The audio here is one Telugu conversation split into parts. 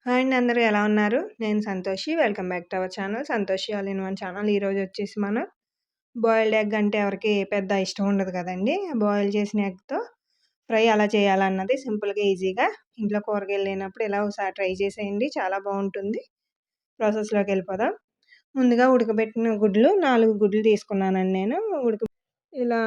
హాయ్ అండి, అందరూ ఎలా ఉన్నారు? నేను Santoshi. Welcome back to our channel Santoshi all in one channel. ఈరోజు వచ్చేసి మనం బాయిల్డ్ ఎగ్ అంటే ఎవరికి పెద్ద ఇష్టం ఉండదు కదండి. బాయిల్ చేసిన ఎగ్తో ఫ్రై ఎలా చేయాలన్నది సింపుల్గా ఈజీగా ఇంట్లో కూరగాయలు లేనప్పుడు ఇలా ఒకసారి ట్రై చేసేయండి, చాలా బాగుంటుంది. ప్రాసెస్లోకి వెళ్ళిపోదాం. ముందుగా ఉడకబెట్టిన గుడ్లు 4 గుడ్లు తీసుకున్నానండి నేను. ఇలా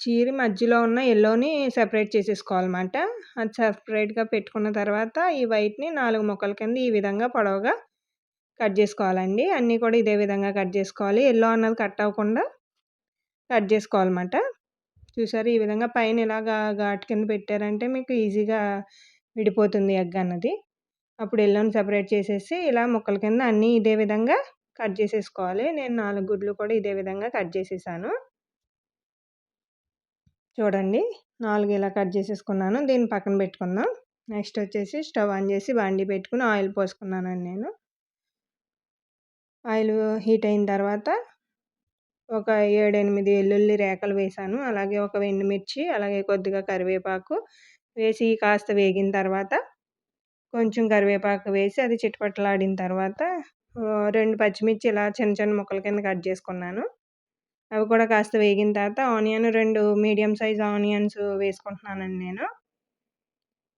చీరి మధ్యలో ఉన్న యెల్లోని సెపరేట్ చేసేసుకోవాలన్నమాట. అది సెపరేట్‌గా పెట్టుకున్న తర్వాత ఈ వైట్‌ని 4 ముక్కల కింద ఈ విధంగా పొడవుగా కట్ చేసుకోవాలండి. అన్నీ కూడా ఇదే విధంగా కట్ చేసుకోవాలి. యెల్లో అన్నది కట్ అవ్వకుండా కట్ చేసుకోవాలన్నమాట. చూసారా, ఈ విధంగా పైన ఇలాగా ఘాటు కింద పెట్టారంటే మీకు ఈజీగా విడిపోతుంది ఎగ్ అన్నది. అప్పుడు యెల్లోని సెపరేట్ చేసేసి ఇలా ముక్కల కింద అన్నీ ఇదే విధంగా కట్ చేసేసుకోవాలి. నేను 4 గుడ్లు కూడా ఇదే విధంగా కట్ చేసేసాను. చూడండి, 4 ఇలా కట్ చేసేసుకున్నాను. దీన్ని పక్కన పెట్టుకుందాం. నెక్స్ట్ వచ్చేసి స్టవ్ ఆన్ చేసి బాండీ పెట్టుకుని ఆయిల్ పోసుకున్నానండి నేను. ఆయిల్ హీట్ అయిన తర్వాత ఒక 7, 8 వెల్లుల్లి రేఖలు వేసాను. అలాగే ఒక ఎండుమిర్చి, అలాగే కొద్దిగా కరివేపాకు వేసి కాస్త వేగిన తర్వాత కొంచెం కరివేపాకు వేసి అది చిటపటలాడిన తర్వాత 2 పచ్చిమిర్చి ఇలా చిన్న చిన్న ముక్కల కింద కట్ చేసుకున్నాను. అవి కూడా కాస్త వేగిన తర్వాత 2 మీడియం సైజ్ ఆనియన్స్ వేసుకుంటున్నానండి నేను.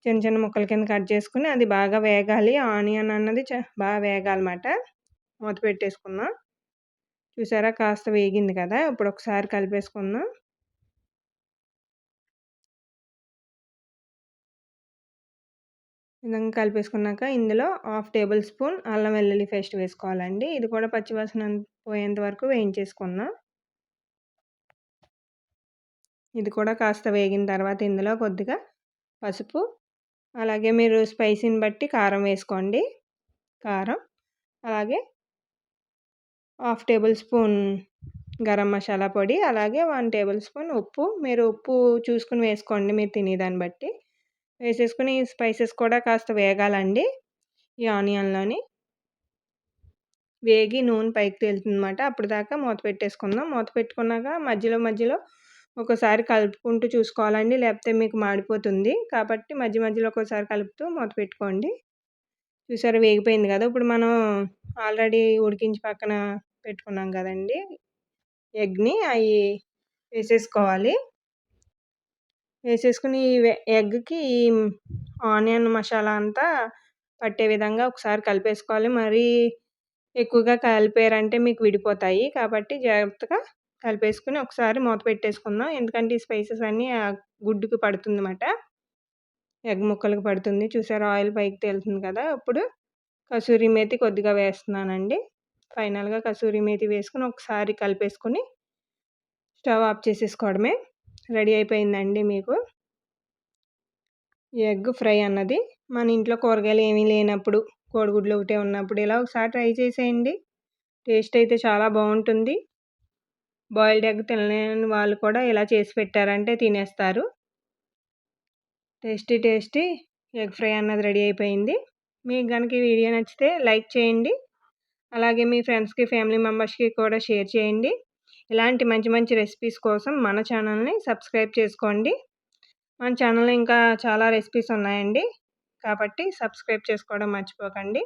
చిన్న చిన్న ముక్కల కింద కట్ చేసుకుని అది బాగా వేగాలి. ఆనియన్ అన్నది బాగా వేగాలన్నమాట. మూత పెట్టేసుకుందాం. చూసారా, కాస్త వేగింది కదా. ఇప్పుడు ఒకసారి కలిపేసుకుందాం. విధంగా కలిపేసుకున్నాక ఇందులో 1/2 టేబుల్ స్పూన్ అల్లం వెల్లుల్లి పేస్ట్ వేసుకోవాలండి. ఇది కూడా పచ్చివాసన పోయేంత వరకు వేయించేసుకుందాం. ఇది కూడా కాస్త వేగిన తర్వాత ఇందులో కొద్దిగా పసుపు, అలాగే మీరు స్పైసీని బట్టి కారం వేసుకోండి. కారం, అలాగే 1/2 టేబుల్ స్పూన్ గరం మసాలా పొడి, అలాగే 1 టేబుల్ స్పూన్ ఉప్పు. మీరు ఉప్పు చూసుకుని వేసుకోండి, మీరు తినేదాన్ని బట్టి. వేసేసుకుని ఈ స్పైసెస్ కూడా కాస్త వేగాలండి. ఈ ఆనియన్లోని వేగి నూనె పైకి తేలుతుందన్నమాట. అప్పటిదాకా మూత పెట్టేసుకుందాం. మూత పెట్టుకున్నాక మధ్యలో మధ్యలో ఒకసారి కలుపుకుంటూ చూసుకోవాలండి, లేకపోతే మీకు మాడిపోతుంది. కాబట్టి మధ్య మధ్యలో ఒకసారి కలుపుతూ మూత పెట్టుకోండి. చూసారా, వేగిపోయింది కదా. ఇప్పుడు మనం ఆల్రెడీ ఉడికించి పక్కన పెట్టుకున్నాం కదండి ఎగ్ని, అవి వేసేసుకోవాలి. వేసేసుకుని ఎగ్కి ఈ ఆనియన్ మసాలా అంతా పట్టే విధంగా ఒకసారి కలిపేసుకోవాలి. మరీ ఎక్కువగా కలిపారంటే మీకు విడిపోతాయి. కాబట్టి జాగ్రత్తగా కలిపేసుకుని ఒకసారి మూత పెట్టేసుకుందాం. ఎందుకంటే ఈ స్పైసెస్ అన్నీ ఆ గుడ్డుకి పడుతుందన్నమాట, ఎగ్ ముక్కలకు పడుతుంది. చూసారా, ఆయిల్ పైకి తేలుతుంది కదా. ఇప్పుడు కసూరి మేతి కొద్దిగా వేస్తున్నానండి. ఫైనల్గా కసూరి మేతి వేసుకుని ఒకసారి కలిపేసుకుని స్టవ్ ఆఫ్ చేసేసుకోవడమే. రెడీ అయిపోయిందండి మీకు ఎగ్ ఫ్రై అన్నది. మన ఇంట్లో కూరగాయలు ఏమీ లేనప్పుడు, కోడిగుడ్లు ఒకటే ఉన్నప్పుడు ఇలా ఒకసారి ట్రై చేసేయండి. టేస్ట్ అయితే చాలా బాగుంటుంది. బాయిల్డ్ ఎగ్ తినలేని వాళ్ళు కూడా ఇలా చేసి పెట్టారంటే తినేస్తారు. టేస్టీ ఎగ్ ఫ్రై అన్నది రెడీ అయిపోయింది. మీకు కనుక ఈ వీడియో నచ్చితే లైక్ చేయండి. అలాగే మీ ఫ్రెండ్స్కి, ఫ్యామిలీ మెంబర్స్కి కూడా షేర్ చేయండి. ఇలాంటి మంచి మంచి రెసిపీస్ కోసం మన ఛానల్ని సబ్స్క్రైబ్ చేసుకోండి. మన ఛానల్లో ఇంకా చాలా రెసిపీస్ ఉన్నాయండి, కాబట్టి సబ్స్క్రైబ్ చేసుకోవడం మర్చిపోకండి.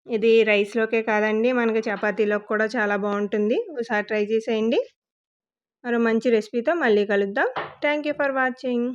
ఇది రైస్లోకే కాదండి, మనకి చపాతీలోకి కూడా చాలా బాగుంటుంది. ఒకసారి ట్రై చేసేయండి. మరో మంచి రెసిపీతో మళ్ళీ కలుద్దాం. Thank you for watching.